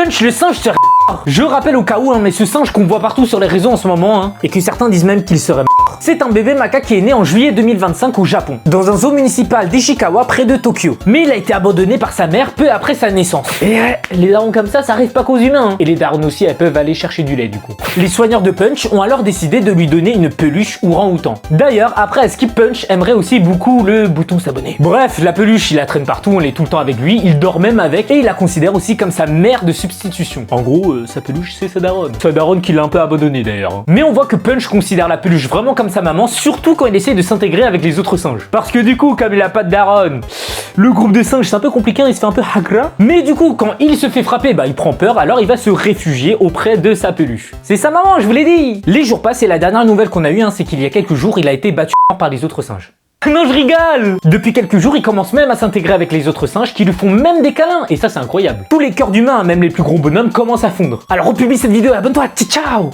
Punch, le singe serait mort. Je rappelle au cas où, mais ce singe qu'on voit partout sur les réseaux en ce moment, et que certains disent même qu'il serait mort. C'est un bébé macaque qui est né en juillet 2025 au Japon, dans un zoo municipal d'Ishikawa près de Tokyo. Mais il a été abandonné par sa mère peu après sa naissance. Et les darons comme ça arrive pas qu'aux humains. Et les darons aussi, elles peuvent aller chercher du lait du coup. Les soigneurs de Punch ont alors décidé de lui donner une peluche orang-outan. D'ailleurs, après à Skip, Punch aimerait aussi beaucoup le bouton s'abonner. Bref, la peluche, il la traîne partout, on est tout le temps avec lui, il dort même avec et il la considère aussi comme sa mère de substitution. En gros, sa peluche, c'est sa daronne. Sa daronne qui l'a un peu abandonné d'ailleurs. Mais on voit que Punch considère la peluche vraiment comme sa maman, surtout quand il essaie de s'intégrer avec les autres singes. Parce que du coup, comme il a pas de daronne, le groupe de singes c'est un peu compliqué, il se fait un peu hagra. Mais du coup, quand il se fait frapper, il prend peur, alors il va se réfugier auprès de sa peluche. C'est sa maman, je vous l'ai dit. Les jours passent et la dernière nouvelle qu'on a eue, c'est qu'il y a quelques jours, il a été battu par les autres singes. Non, je rigole! Depuis quelques jours, il commence même à s'intégrer avec les autres singes qui lui font même des câlins. Et ça, c'est incroyable. Tous les cœurs d'humains, même les plus gros bonhommes, commencent à fondre. Alors, republie cette vidéo et abonne-toi. Ciao!